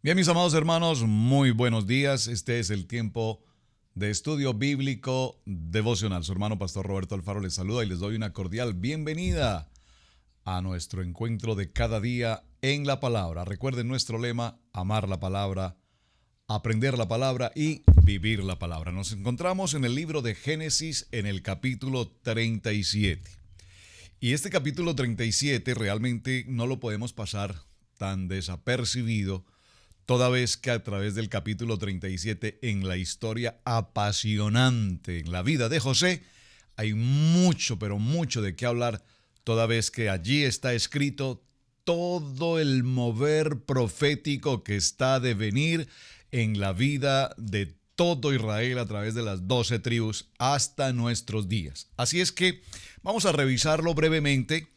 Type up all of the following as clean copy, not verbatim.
Bien, mis amados hermanos, muy buenos días. Este es el tiempo de estudio bíblico devocional. Su hermano Pastor Roberto Alfaro les saluda y les doy una cordial bienvenida a nuestro encuentro de cada día en la palabra. Recuerden nuestro lema: amar la palabra, aprender la palabra y vivir la palabra. Nos encontramos en el libro de Génesis en el capítulo 37. Y este capítulo 37 realmente no lo podemos pasar tan desapercibido, toda vez que a través del capítulo 37, en la historia apasionante, en la vida de José, hay mucho, pero mucho de qué hablar, toda vez que allí está escrito todo el mover profético que está de venir en la vida de todo Israel a través de las 12 tribus hasta nuestros días. Así es que vamos a revisarlo brevemente,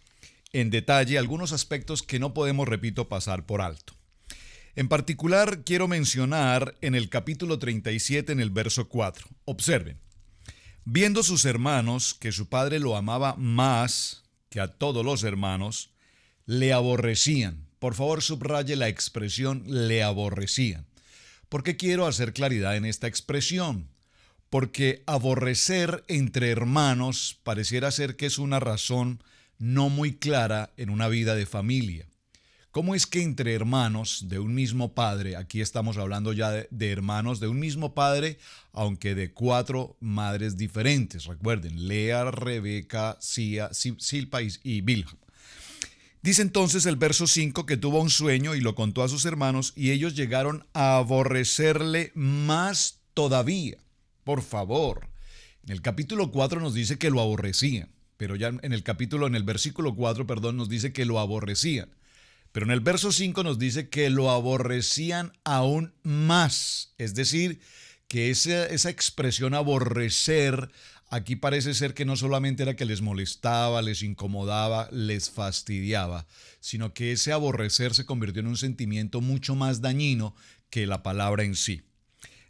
en detalle, algunos aspectos que no podemos, repito, pasar por alto. En particular, quiero mencionar en el capítulo 37, en el verso 4. Observen: viendo sus hermanos que su padre lo amaba más que a todos los hermanos, le aborrecían. Por favor, subraye la expresión le aborrecían. ¿Por qué quiero hacer claridad en esta expresión? Porque aborrecer entre hermanos pareciera ser que es una razón no muy clara en una vida de familia. ¿Cómo es que entre hermanos de un mismo padre, aquí estamos hablando ya de hermanos de un mismo padre, aunque de 4 madres diferentes? Recuerden: Lea, Rebeca, Silpa y Bilha. Dice entonces el verso 5 que tuvo un sueño y lo contó a sus hermanos, y ellos llegaron a aborrecerle más todavía. Por favor, en el capítulo 4 nos dice que lo aborrecían, pero ya en el versículo 4, perdón, nos dice que lo aborrecían. Pero en el verso 5 nos dice que lo aborrecían aún más. Es decir, que esa expresión aborrecer, aquí parece ser que no solamente era que les molestaba, les incomodaba, les fastidiaba, sino que ese aborrecer se convirtió en un sentimiento mucho más dañino que la palabra en sí.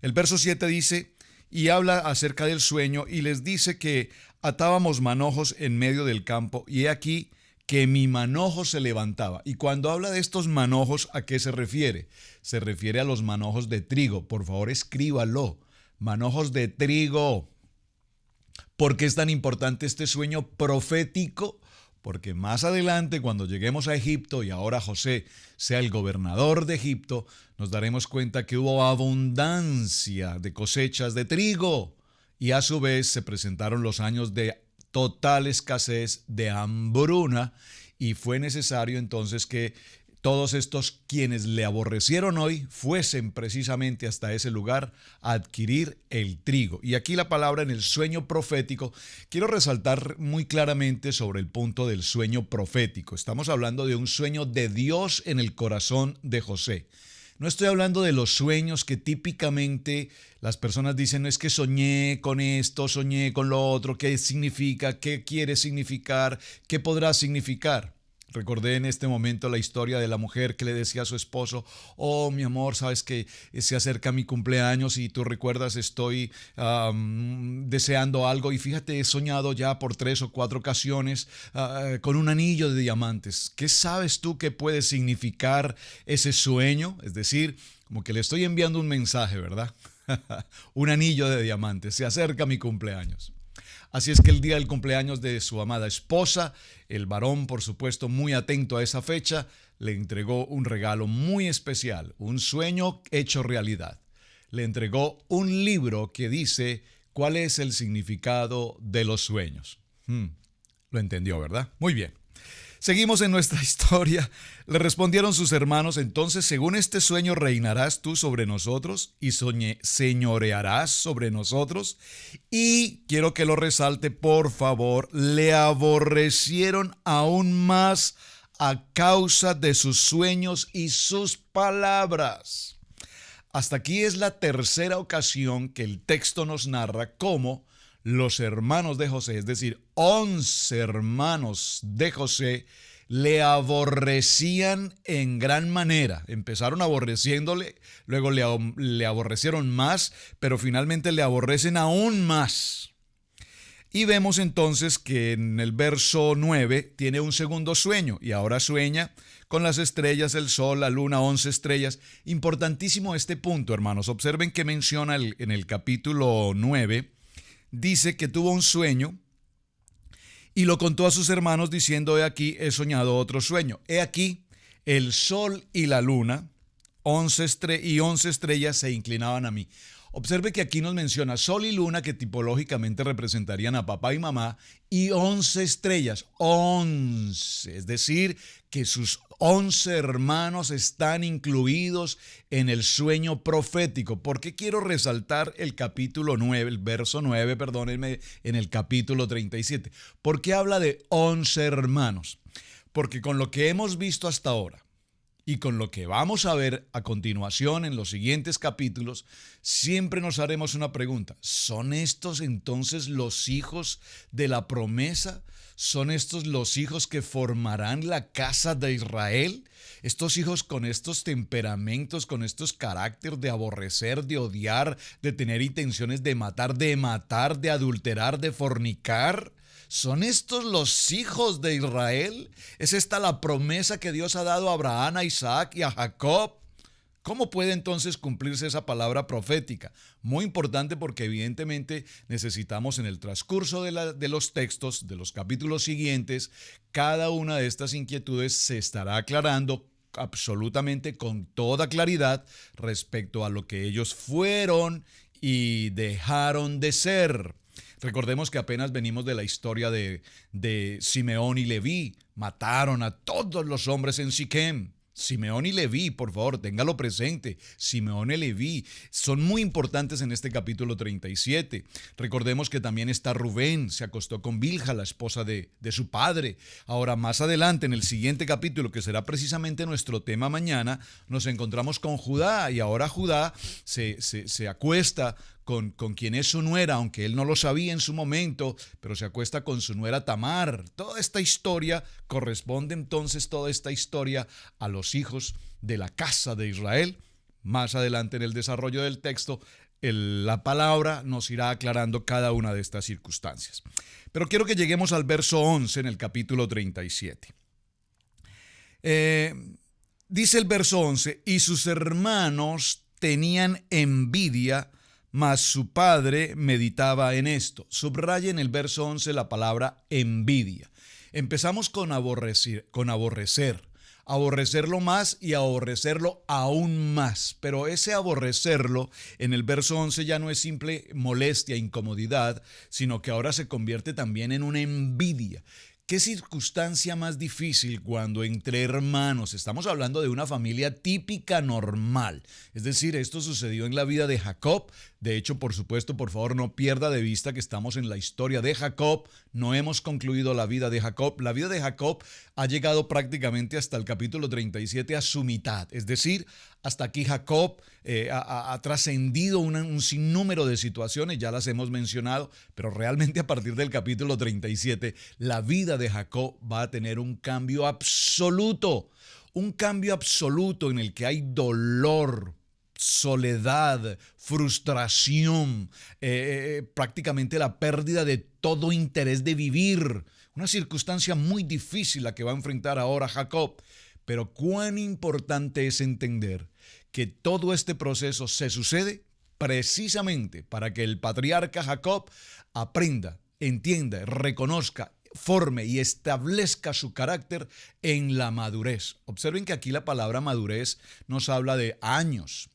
El verso 7 dice, y habla acerca del sueño, y les dice que atábamos manojos en medio del campo, y he aquí que mi manojo se levantaba. Y cuando habla de estos manojos, ¿a qué se refiere? Se refiere a los manojos de trigo. Por favor, escríbalo: manojos de trigo. ¿Por qué es tan importante este sueño profético? Porque más adelante, cuando lleguemos a Egipto y ahora José sea el gobernador de Egipto, nos daremos cuenta que hubo abundancia de cosechas de trigo, y a su vez se presentaron los años de total escasez, de hambruna, y fue necesario entonces que todos estos quienes le aborrecieron hoy fuesen precisamente hasta ese lugar a adquirir el trigo. Y aquí la palabra en el sueño profético, quiero resaltar muy claramente sobre el punto del sueño profético. Estamos hablando de un sueño de Dios en el corazón de José. No estoy hablando de los sueños que típicamente las personas dicen: no, es que soñé con esto, soñé con lo otro. ¿Qué significa? ¿Qué quiere significar? ¿Qué podrá significar? Recordé en este momento la historia de la mujer que le decía a su esposo: oh, mi amor, sabes que se acerca mi cumpleaños y tú recuerdas, estoy deseando algo, y fíjate, he soñado ya por 3 o 4 ocasiones con un anillo de diamantes. ¿Qué sabes tú que puede significar ese sueño? Es decir, como que le estoy enviando un mensaje, ¿verdad? Un anillo de diamantes, se acerca mi cumpleaños. Así es que el día del cumpleaños de su amada esposa, el varón, por supuesto, muy atento a esa fecha, le entregó un regalo muy especial, un sueño hecho realidad. Le entregó un libro que dice cuál es el significado de los sueños. Lo entendió, ¿verdad? Muy bien. Seguimos en nuestra historia. Le respondieron sus hermanos: entonces, según este sueño, reinarás tú sobre nosotros y señorearás sobre nosotros. Y quiero que lo resalte, por favor: le aborrecieron aún más a causa de sus sueños y sus palabras. Hasta aquí es la tercera ocasión que el texto nos narra cómo los hermanos de José, es decir, 11 hermanos de José, le aborrecían en gran manera. Empezaron aborreciéndole, luego le aborrecieron más, pero finalmente le aborrecen aún más. Y vemos entonces que en el verso 9 tiene un segundo sueño y ahora sueña con las estrellas, el sol, la luna, 11 estrellas. Importantísimo este punto, hermanos. Observen que menciona en el capítulo 9, dice que tuvo un sueño y lo contó a sus hermanos diciendo: he aquí, he soñado otro sueño. He aquí, el sol y la luna, 11 estrellas se inclinaban a mí. Observe que aquí nos menciona sol y luna, que tipológicamente representarían a papá y mamá, y 11 estrellas, 11, es decir, que sus 11 hermanos están incluidos en el sueño profético. ¿Por qué quiero resaltar el capítulo 9, el verso 9, perdónenme, en el capítulo 37? ¿Por qué habla de 11 hermanos? Porque con lo que hemos visto hasta ahora, y con lo que vamos a ver a continuación en los siguientes capítulos, siempre nos haremos una pregunta: ¿son estos entonces los hijos de la promesa? ¿Son estos los hijos que formarán la casa de Israel? Estos hijos con estos temperamentos, con estos caracteres de aborrecer, de odiar, de tener intenciones de matar, de adulterar, de fornicar. ¿Son estos los hijos de Israel? ¿Es esta la promesa que Dios ha dado a Abraham, a Isaac y a Jacob? ¿Cómo puede entonces cumplirse esa palabra profética? Muy importante, porque evidentemente necesitamos en el transcurso de los textos, de los capítulos siguientes, cada una de estas inquietudes se estará aclarando absolutamente con toda claridad respecto a lo que ellos fueron y dejaron de ser. Recordemos que apenas venimos de la historia de Simeón y Leví. Mataron a todos los hombres en Siquem. Simeón y Leví, por favor, téngalo presente. Simeón y Leví son muy importantes en este capítulo 37. Recordemos que también está Rubén, se acostó con Bilha, la esposa de su padre. Ahora, más adelante, en el siguiente capítulo, que será precisamente nuestro tema mañana, nos encontramos con Judá, y ahora Judá se acuesta con quien es su nuera, aunque él no lo sabía en su momento, pero se acuesta con su nuera Tamar. Toda esta historia corresponde entonces, toda esta historia, a los hijos de la casa de Israel. Más adelante en el desarrollo del texto, la palabra nos irá aclarando cada una de estas circunstancias. Pero quiero que lleguemos al verso 11 en el capítulo 37. Dice el verso 11: y sus hermanos tenían envidia, mas su padre meditaba en esto. Subraya en el verso 11 la palabra envidia. Empezamos con aborrecerlo más y aborrecerlo aún más. Pero ese aborrecerlo en el verso 11 ya no es simple molestia, incomodidad, sino que ahora se convierte también en una envidia. ¿Qué circunstancia más difícil cuando entre hermanos? Estamos hablando de una familia típica, normal. Es decir, esto sucedió en la vida de Jacob. De hecho, por supuesto, por favor, no pierda de vista que estamos en la historia de Jacob. No hemos concluido la vida de Jacob. La vida de Jacob ha llegado prácticamente hasta el capítulo 37 a su mitad. Es decir, hasta aquí Jacob ha trascendido un sinnúmero de situaciones, ya las hemos mencionado, pero realmente a partir del capítulo 37, la vida de Jacob va a tener un cambio absoluto en el que hay dolor, soledad, frustración, prácticamente la pérdida de todo interés de vivir. Una circunstancia muy difícil la que va a enfrentar ahora Jacob. Pero cuán importante es entender que todo este proceso se sucede precisamente para que el patriarca Jacob aprenda, entienda, reconozca, forme y establezca su carácter en la madurez. Observen que aquí la palabra madurez nos habla de años.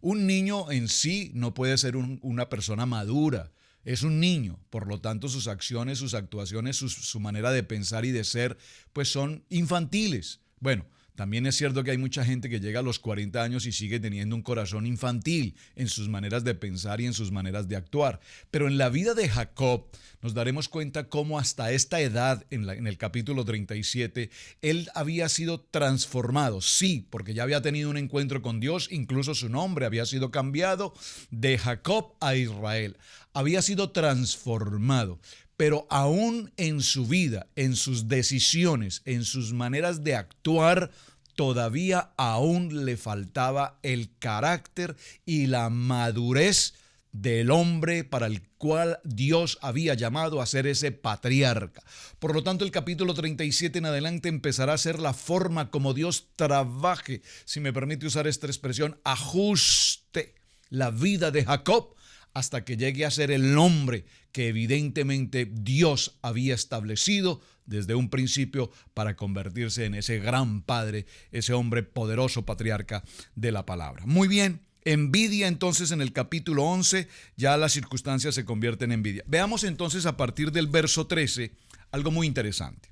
Un niño en sí no puede ser una persona madura. Es un niño, por lo tanto sus acciones, sus actuaciones, su manera de pensar y de ser, pues son infantiles. Bueno, también es cierto que hay mucha gente que llega a los 40 años y sigue teniendo un corazón infantil en sus maneras de pensar y en sus maneras de actuar. Pero en la vida de Jacob nos daremos cuenta cómo hasta esta edad, en el capítulo 37, él había sido transformado. Sí, porque ya había tenido un encuentro con Dios, incluso su nombre había sido cambiado de Jacob a Israel. Había sido transformado. Pero aún en su vida, en sus decisiones, en sus maneras de actuar, todavía aún le faltaba el carácter y la madurez del hombre para el cual Dios había llamado a ser ese patriarca. Por lo tanto, el capítulo 37 en adelante empezará a ser la forma como Dios trabaje, si me permite usar esta expresión, ajuste la vida de Jacob hasta que llegue a ser el hombre que evidentemente Dios había establecido desde un principio para convertirse en ese gran padre, ese hombre poderoso patriarca de la palabra. Muy bien, envidia entonces en el capítulo 11, ya las circunstancias se convierten en envidia. Veamos entonces a partir del verso 13 algo muy interesante.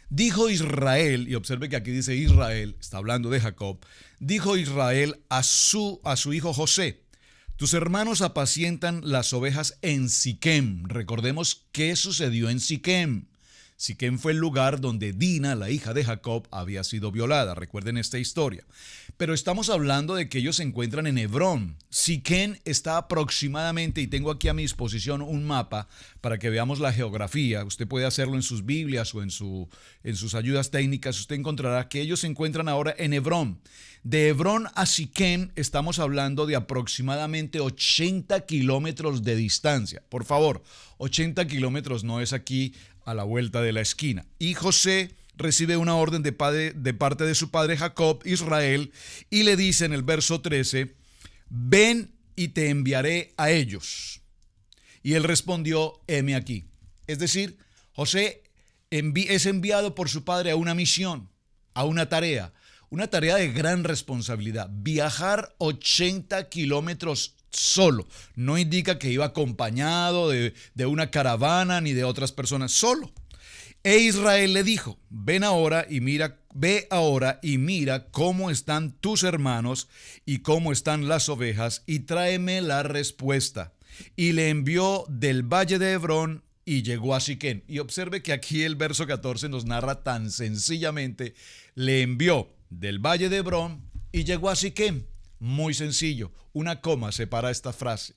Dijo Israel, y observe que aquí dice Israel, está hablando de Jacob, dijo Israel a su hijo José: tus hermanos apacientan las ovejas en Siquem. Recordemos qué sucedió en Siquem. Siquem fue el lugar donde Dina, la hija de Jacob, había sido violada. Recuerden esta historia. Pero estamos hablando de que ellos se encuentran en Hebrón. Siquem está aproximadamente, y tengo aquí a mi disposición un mapa para que veamos la geografía. Usted puede hacerlo en sus Biblias o en sus ayudas técnicas. Usted encontrará que ellos se encuentran ahora en Hebrón. De Hebrón a Siquem estamos hablando de aproximadamente 80 kilómetros de distancia. Por favor, 80 kilómetros no es aquí a la vuelta de la esquina. Y José recibe una orden de parte de su padre Jacob, Israel, y le dice en el verso 13, ven y te enviaré a ellos. Y él respondió, heme aquí. Es decir, José es enviado por su padre a una misión, a una tarea de gran responsabilidad. Viajar 80 kilómetros solo. No indica que iba acompañado de una caravana ni de otras personas, solo. E Israel le dijo, ve ahora y mira cómo están tus hermanos y cómo están las ovejas y tráeme la respuesta. Y le envió del valle de Hebrón y llegó a Siquem. Y observe que aquí el verso 14 nos narra tan sencillamente, le envió del valle de Hebrón y llegó a Siquem. Muy sencillo, una coma separa esta frase,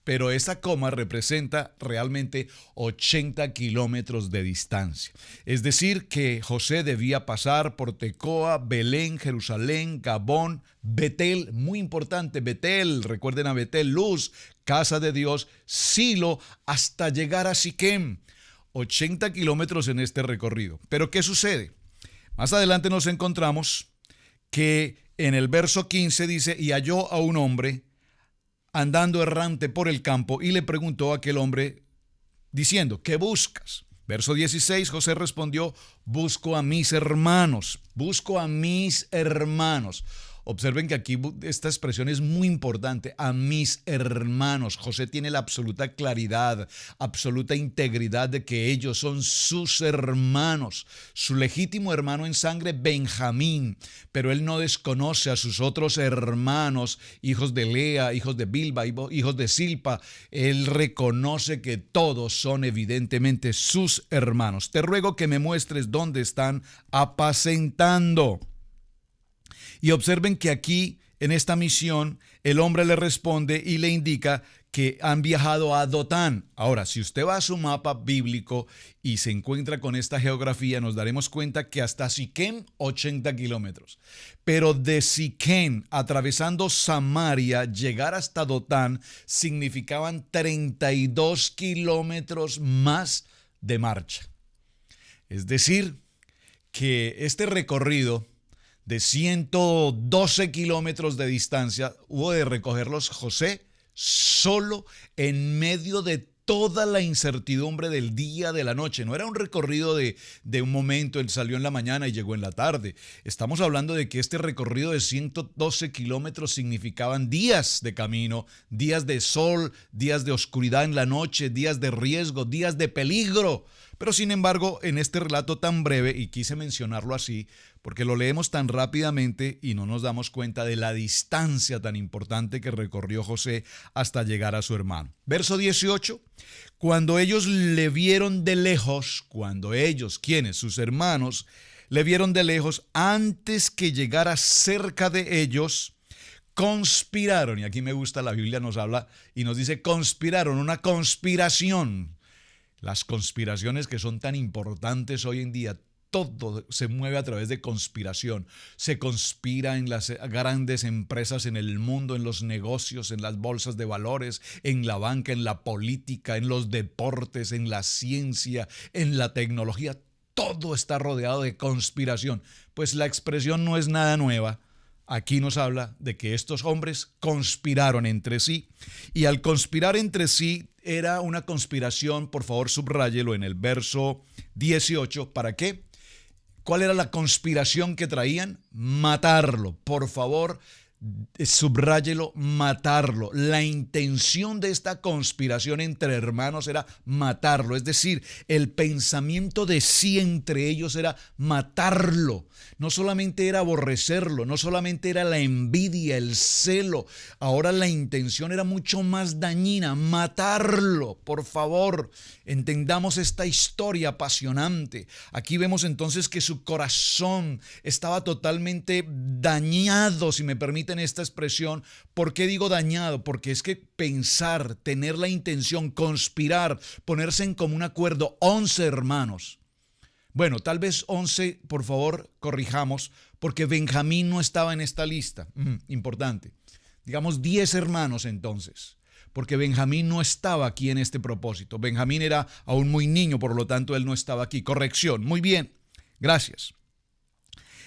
pero esa coma representa realmente 80 kilómetros de distancia. Es decir, que José debía pasar por Tecoa, Belén, Jerusalén, Gabón, Betel, muy importante, Betel, recuerden a Betel, Luz, casa de Dios, Silo, hasta llegar a Siquem. 80 kilómetros en este recorrido. Pero ¿qué sucede? Más adelante nos encontramos que en el verso 15 dice, y halló a un hombre andando errante por el campo y le preguntó a aquel hombre diciendo, ¿qué buscas? Verso 16, José respondió, busco a mis hermanos, busco a mis hermanos. Observen que aquí esta expresión es muy importante, a mis hermanos. José tiene la absoluta claridad, absoluta integridad de que ellos son sus hermanos, su legítimo hermano en sangre Benjamín, pero él no desconoce a sus otros hermanos, hijos de Lea, hijos de Bilba, hijos de Silpa. Él reconoce que todos son evidentemente sus hermanos. Te ruego que me muestres dónde están apacentando. Y observen que aquí, en esta misión, el hombre le responde y le indica que han viajado a Dotán. Ahora, si usted va a su mapa bíblico y se encuentra con esta geografía, nos daremos cuenta que hasta Siquem, 80 kilómetros. Pero de Siquem, atravesando Samaria, llegar hasta Dotán, significaban 32 kilómetros más de marcha. Es decir, que este recorrido de 112 kilómetros de distancia, hubo de recogerlos José solo en medio de toda la incertidumbre del día, de la noche. No era un recorrido de un momento, él salió en la mañana y llegó en la tarde. Estamos hablando de que este recorrido de 112 kilómetros significaban días de camino, días de sol, días de oscuridad en la noche, días de riesgo, días de peligro. Pero sin embargo, en este relato tan breve, y quise mencionarlo así, porque lo leemos tan rápidamente y no nos damos cuenta de la distancia tan importante que recorrió José hasta llegar a su hermano. Verso 18, cuando ellos le vieron de lejos, cuando ellos, ¿quiénes? Sus hermanos, le vieron de lejos, antes que llegara cerca de ellos, conspiraron, y aquí me gusta, la Biblia nos habla y nos dice conspiraron, una conspiración. Las conspiraciones que son tan importantes hoy en día, todo se mueve a través de conspiración. Se conspira en las grandes empresas en el mundo, en los negocios, en las bolsas de valores, en la banca, en la política, en los deportes, en la ciencia, en la tecnología. Todo está rodeado de conspiración. Pues la expresión no es nada nueva. Aquí nos habla de que estos hombres conspiraron entre sí, y al conspirar entre sí era una conspiración, por favor subráyelo en el verso 18, ¿para qué? ¿Cuál era la conspiración que traían? Matarlo. Por favor, subráyelo, matarlo. La intención de esta conspiración entre hermanos era matarlo, es decir, el pensamiento de sí entre ellos era matarlo. No solamente era aborrecerlo, no solamente era la envidia, el celo, ahora la intención era mucho más dañina, matarlo. Por favor, entendamos esta historia apasionante. Aquí vemos entonces que su corazón estaba totalmente dañado, si me permiten esta expresión. ¿Por qué digo dañado? Porque es que pensar, tener la intención, conspirar, ponerse en común acuerdo, 11 hermanos. Bueno, tal vez 11, por favor, corrijamos, porque Benjamín no estaba en esta lista. Importante. Digamos 10 hermanos entonces, porque Benjamín no estaba aquí en este propósito. Benjamín era aún muy niño, por lo tanto él no estaba aquí. Corrección. Muy bien. Gracias.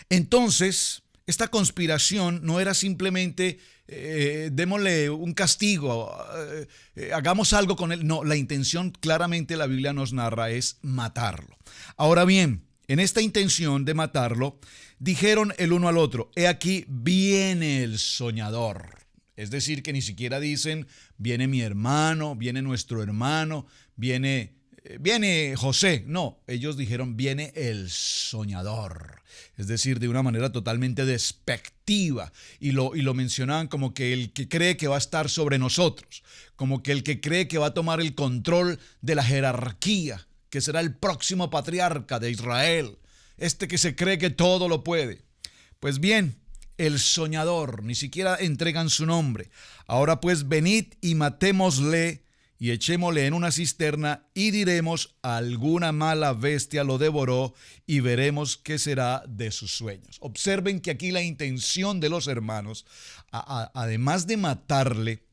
Entonces, esta conspiración no era simplemente démosle un castigo, hagamos algo con él. No, la intención claramente la Biblia nos narra es matarlo. Ahora bien, en esta intención de matarlo, dijeron el uno al otro, he aquí viene el soñador. Es decir, que ni siquiera dicen, viene mi hermano, viene nuestro hermano, viene José. No, ellos dijeron, viene el soñador. Es decir, de una manera totalmente despectiva. Y lo mencionaban como que el que cree que va a estar sobre nosotros, como que el que cree que va a tomar el control de la jerarquía, que será el próximo patriarca de Israel, este que se cree que todo lo puede. Pues bien, el soñador, ni siquiera entregan su nombre. Ahora pues venid y matémosle y echémosle en una cisterna y diremos, alguna mala bestia lo devoró y veremos qué será de sus sueños. Observen que aquí la intención de los hermanos, además de matarle,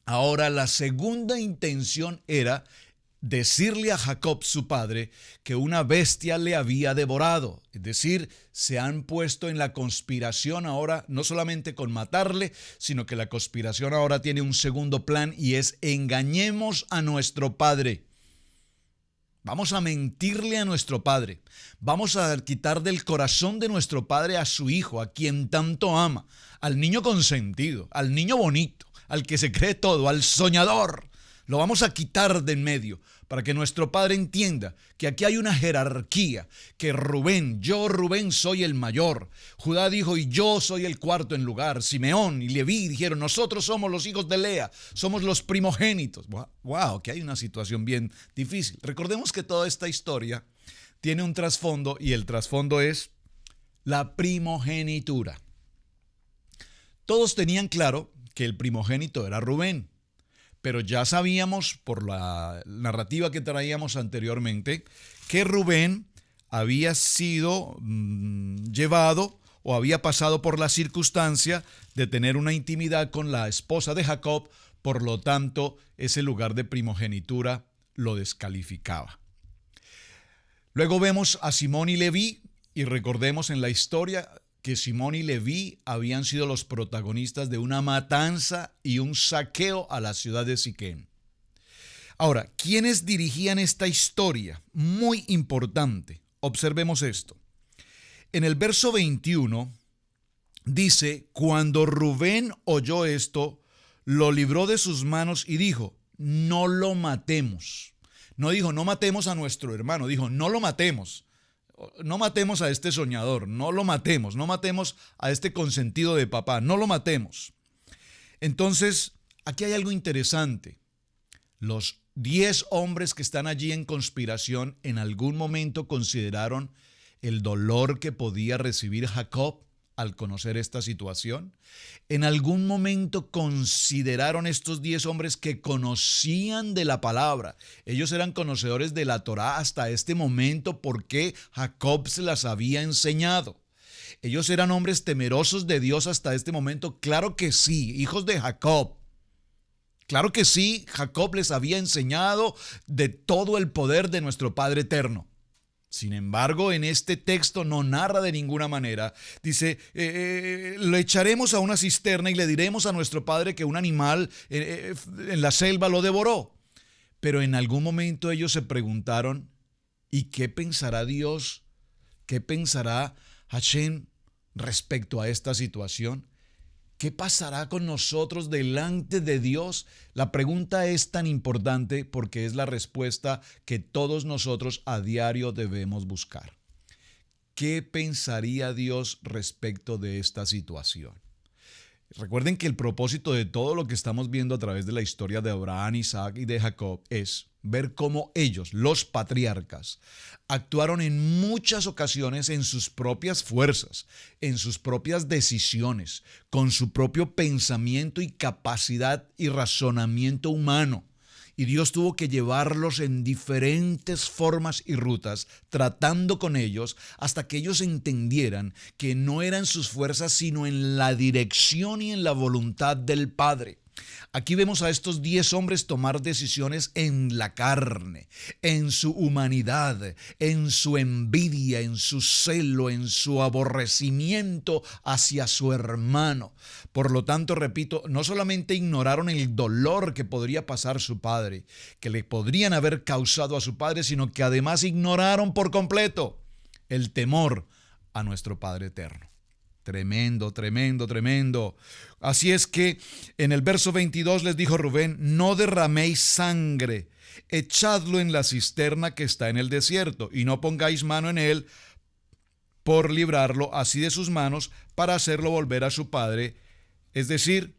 ahora la segunda intención era decirle a Jacob, su padre, que una bestia le había devorado. Es decir, se han puesto en la conspiración ahora, no solamente con matarle, sino que la conspiración ahora tiene un segundo plan y es engañemos a nuestro padre. Vamos a mentirle a nuestro padre. Vamos a quitar del corazón de nuestro padre a su hijo, a quien tanto ama, al niño consentido, al niño bonito, al que se cree todo, al soñador. Lo vamos a quitar de en medio para que nuestro padre entienda que aquí hay una jerarquía, que yo Rubén soy el mayor. Judá dijo y yo soy el cuarto en lugar. Simeón y Leví dijeron nosotros somos los hijos de Lea, somos los primogénitos. Wow, que hay una situación bien difícil. Recordemos que toda esta historia tiene un trasfondo y el trasfondo es la primogenitura. Todos tenían claro que el primogénito era Rubén. Pero ya sabíamos por la narrativa que traíamos anteriormente que Rubén había sido llevado o había pasado por la circunstancia de tener una intimidad con la esposa de Jacob, por lo tanto ese lugar de primogenitura lo descalificaba. Luego vemos a Simón y Leví y recordemos en la historia que Simón y Leví habían sido los protagonistas de una matanza y un saqueo a la ciudad de Siquem. Ahora, ¿quiénes dirigían esta historia? Muy importante. Observemos esto. En el verso 21 dice, cuando Rubén oyó esto, lo libró de sus manos y dijo, no lo matemos. No dijo, no matemos a nuestro hermano, dijo, no lo matemos. No matemos a este soñador, no lo matemos, no matemos a este consentido de papá, no lo matemos. Entonces, aquí hay algo interesante. Los 10 hombres que están allí en conspiración en algún momento consideraron el dolor que podía recibir Jacob al conocer esta situación? ¿En algún momento consideraron estos 10 hombres que conocían de la palabra? Ellos eran conocedores de la Torá hasta este momento porque Jacob se las había enseñado. Ellos eran hombres temerosos de Dios hasta este momento. Claro que sí, hijos de Jacob. Claro que sí, Jacob les había enseñado de todo el poder de nuestro Padre eterno. Sin embargo, en este texto no narra de ninguna manera. Dice, lo echaremos a una cisterna y le diremos a nuestro padre que un animal en la selva lo devoró. Pero en algún momento ellos se preguntaron, ¿y qué pensará Dios? ¿Qué pensará Hashem respecto a esta situación? ¿Qué pasará con nosotros delante de Dios? La pregunta es tan importante porque es la respuesta que todos nosotros a diario debemos buscar. ¿Qué pensaría Dios respecto de esta situación? Recuerden que el propósito de todo lo que estamos viendo a través de la historia de Abraham, Isaac y de Jacob es ver cómo ellos, los patriarcas, actuaron en muchas ocasiones en sus propias fuerzas, en sus propias decisiones, con su propio pensamiento y capacidad y razonamiento humano. Y Dios tuvo que llevarlos en diferentes formas y rutas, tratando con ellos hasta que ellos entendieran que no eran sus fuerzas, sino en la dirección y en la voluntad del Padre. Aquí vemos a estos 10 hombres tomar decisiones en la carne, en su humanidad, en su envidia, en su celo, en su aborrecimiento hacia su hermano. Por lo tanto, repito, no solamente ignoraron el dolor que podría pasar su padre, que le podrían haber causado a su padre, sino que además ignoraron por completo el temor a nuestro Padre eterno. Tremendo, tremendo, tremendo. Así es que en el verso 22 les dijo Rubén, no derraméis sangre, echadlo en la cisterna que está en el desierto, y no pongáis mano en él por librarlo así de sus manos para hacerlo volver a su padre. Es decir,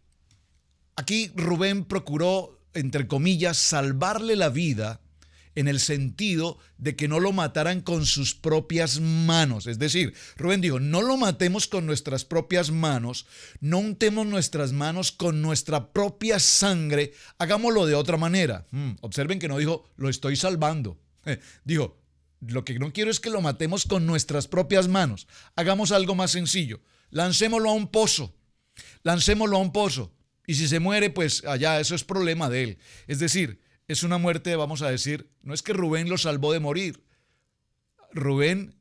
aquí Rubén procuró, entre comillas, salvarle la vida en el sentido de que no lo mataran con sus propias manos. Es decir, Rubén dijo, no lo matemos con nuestras propias manos, no untemos nuestras manos con nuestra propia sangre, hagámoslo de otra manera. Observen que no dijo, lo estoy salvando. Dijo, lo que no quiero es que lo matemos con nuestras propias manos. Hagamos algo más sencillo. Lancémoslo a un pozo. Lancémoslo a un pozo. Y si se muere, pues allá, eso es problema de él. Es decir, es una muerte, vamos a decir, no es que Rubén lo salvó de morir. Rubén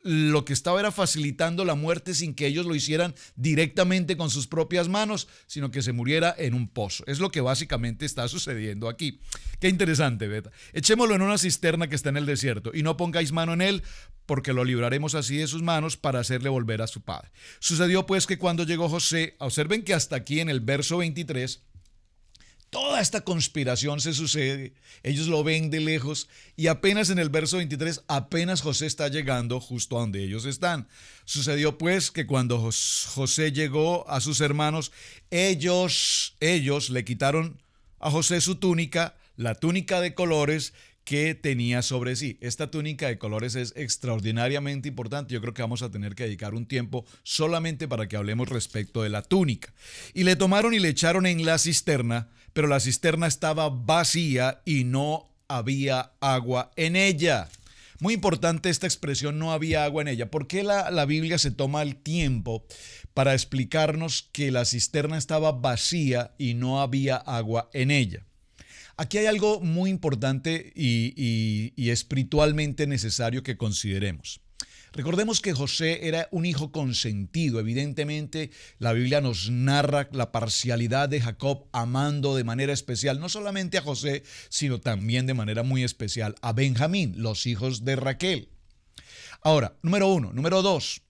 lo que estaba era facilitando la muerte sin que ellos lo hicieran directamente con sus propias manos, sino que se muriera en un pozo. Es lo que básicamente está sucediendo aquí. Qué interesante, ¿verdad? Echémoslo en una cisterna que está en el desierto y no pongáis mano en él, porque lo libraremos así de sus manos para hacerle volver a su padre. Sucedió pues que cuando llegó José, observen que hasta aquí en el verso 23, toda esta conspiración se sucede, ellos lo ven de lejos y apenas en el verso 23, apenas José está llegando justo a donde ellos están. Sucedió pues que cuando José llegó a sus hermanos, ellos le quitaron a José su túnica, la túnica de colores que tenía sobre sí. Esta túnica de colores es extraordinariamente importante. Yo creo que vamos a tener que dedicar un tiempo solamente para que hablemos respecto de la túnica. Y le tomaron y le echaron en la cisterna, pero la cisterna estaba vacía y no había agua en ella. Muy importante esta expresión, no había agua en ella. ¿Por qué la Biblia se toma el tiempo para explicarnos que la cisterna estaba vacía y no había agua en ella? Aquí hay algo muy importante y espiritualmente necesario que consideremos. Recordemos que José era un hijo consentido. Evidentemente, la Biblia nos narra la parcialidad de Jacob amando de manera especial, no solamente a José, sino también de manera muy especial a Benjamín, los hijos de Raquel. Ahora, número 1. Número 2.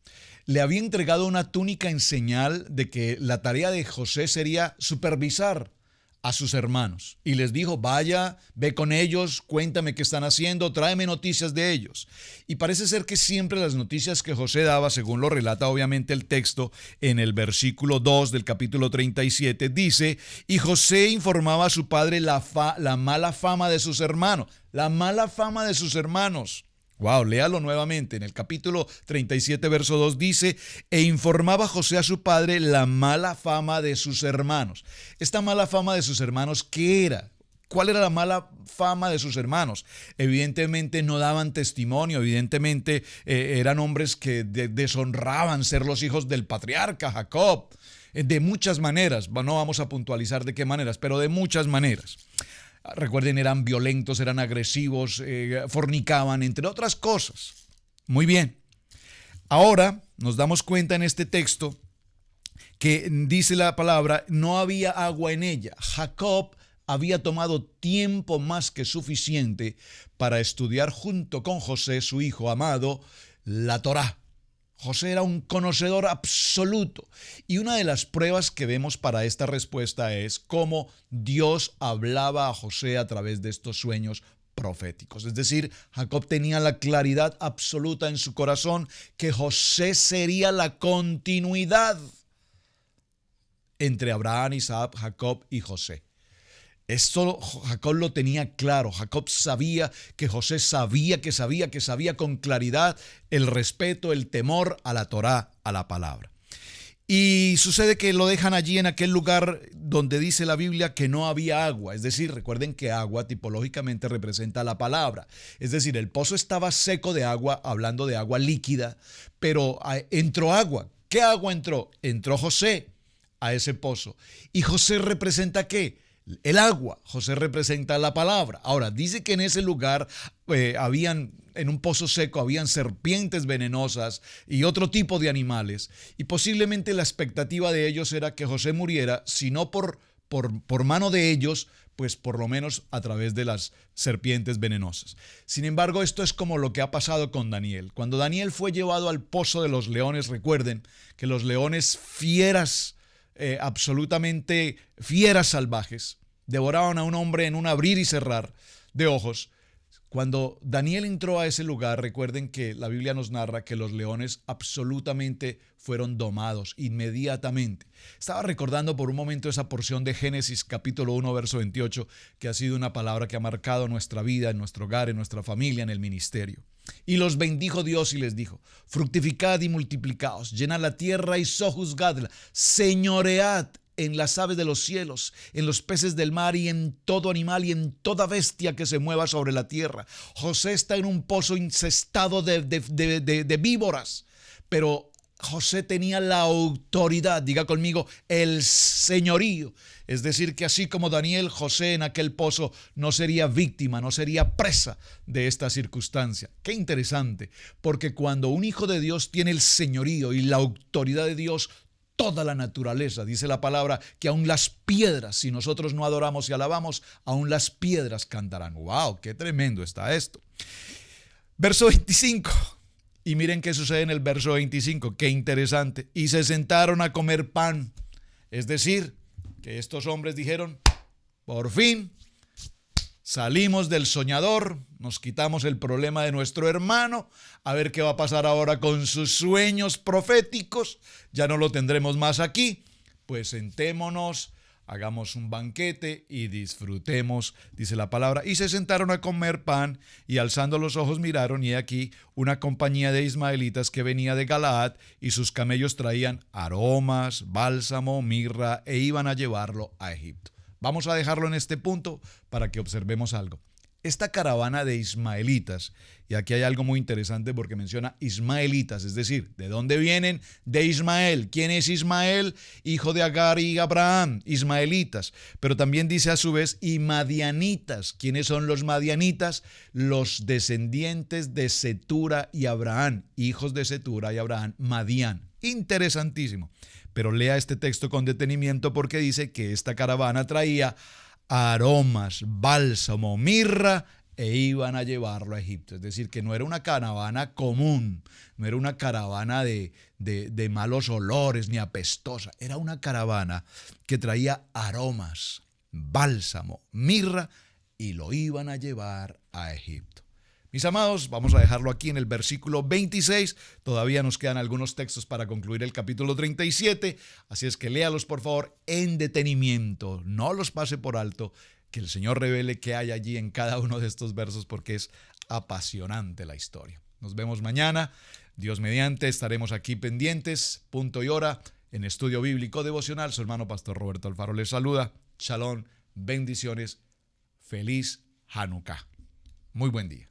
Le había entregado una túnica en señal de que la tarea de José sería supervisar a sus hermanos y les dijo, vaya, ve con ellos, cuéntame qué están haciendo, tráeme noticias de ellos. Y parece ser que siempre las noticias que José daba, según lo relata obviamente el texto en el versículo 2 del capítulo 37, dice, y José informaba a su padre la mala fama de sus hermanos, la mala fama de sus hermanos. Wow, léalo nuevamente. En el capítulo 37, verso 2 dice, e informaba José a su padre la mala fama de sus hermanos. Esta mala fama de sus hermanos, ¿qué era? ¿Cuál era la mala fama de sus hermanos? Evidentemente no daban testimonio, evidentemente eran hombres que deshonraban ser los hijos del patriarca Jacob. De muchas maneras, no vamos a puntualizar de qué maneras, pero de muchas maneras. Recuerden, eran violentos, eran agresivos, fornicaban, entre otras cosas. Muy bien. Ahora nos damos cuenta en este texto que dice la palabra, no había agua en ella. Jacob había tomado tiempo más que suficiente para estudiar junto con José, su hijo amado, la Torá. José era un conocedor absoluto. Y una de las pruebas que vemos para esta respuesta es cómo Dios hablaba a José a través de estos sueños proféticos. Es decir, Jacob tenía la claridad absoluta en su corazón que José sería la continuidad entre Abraham, Isaac, Jacob y José. Esto Jacob lo tenía claro. Jacob sabía que José sabía con claridad el respeto, el temor a la Torá, a la palabra. Y sucede que lo dejan allí en aquel lugar donde dice la Biblia que no había agua. Es decir, recuerden que agua tipológicamente representa la palabra. Es decir, el pozo estaba seco de agua, hablando de agua líquida, pero entró agua. ¿Qué agua entró? Entró José a ese pozo. ¿Y José representa qué? El agua. José representa la palabra. Ahora, dice que en ese lugar en un pozo seco, habían serpientes venenosas y otro tipo de animales. Y posiblemente la expectativa de ellos era que José muriera, si no por mano de ellos, pues por lo menos a través de las serpientes venenosas. Sin embargo, esto es como lo que ha pasado con Daniel. Cuando Daniel fue llevado al pozo de los leones, recuerden que los leones fieras, absolutamente fieras salvajes, devoraban a un hombre en un abrir y cerrar de ojos. Cuando Daniel entró a ese lugar, recuerden que la Biblia nos narra que los leones absolutamente fueron domados inmediatamente. Estaba recordando por un momento esa porción de Génesis capítulo 1, verso 28, que ha sido una palabra que ha marcado nuestra vida, en nuestro hogar, en nuestra familia, en el ministerio. Y los bendijo Dios y les dijo, fructificad y multiplicaos, llenad la tierra y sojuzgadla, señoread en las aves de los cielos, en los peces del mar y en todo animal y en toda bestia que se mueva sobre la tierra. José está en un pozo incestado de víboras, pero José tenía la autoridad, diga conmigo, el señorío. Es decir, que así como Daniel, José en aquel pozo no sería víctima, no sería presa de esta circunstancia. Qué interesante, porque cuando un hijo de Dios tiene el señorío y la autoridad de Dios, toda la naturaleza, dice la palabra, que aún las piedras, si nosotros no adoramos y alabamos, aún las piedras cantarán. ¡Wow! ¡Qué tremendo está esto! Verso 25. Y miren qué sucede en el verso 25. ¡Qué interesante! Y se sentaron a comer pan. Es decir, que estos hombres dijeron, por fin salimos del soñador, nos quitamos el problema de nuestro hermano, a ver qué va a pasar ahora con sus sueños proféticos, ya no lo tendremos más aquí, pues sentémonos, hagamos un banquete y disfrutemos, dice la palabra. Y se sentaron a comer pan y alzando los ojos miraron y aquí una compañía de ismaelitas que venía de Galaad y sus camellos traían aromas, bálsamo, mirra e iban a llevarlo a Egipto. Vamos a dejarlo en este punto para que observemos algo. Esta caravana de ismaelitas, y aquí hay algo muy interesante porque menciona ismaelitas, es decir, ¿de dónde vienen? De Ismael. ¿Quién es Ismael? Hijo de Agar y Abraham, ismaelitas. Pero también dice a su vez y madianitas. ¿Quiénes son los madianitas? Los descendientes de Cetura y Abraham, hijos de Cetura y Abraham, Madián. Interesantísimo. Pero lea este texto con detenimiento porque dice que esta caravana traía aromas, bálsamo, mirra e iban a llevarlo a Egipto. Es decir, que no era una caravana común, no era una caravana de malos olores ni apestosa. Era una caravana que traía aromas, bálsamo, mirra y lo iban a llevar a Egipto. Mis amados, vamos a dejarlo aquí en el versículo 26. Todavía nos quedan algunos textos para concluir el capítulo 37. Así es que léalos, por favor, en detenimiento. No los pase por alto. Que el Señor revele qué hay allí en cada uno de estos versos porque es apasionante la historia. Nos vemos mañana. Dios mediante, estaremos aquí pendientes, punto y hora, en Estudio Bíblico Devocional. Su hermano Pastor Roberto Alfaro les saluda. Shalom, bendiciones, feliz Hanukkah. Muy buen día.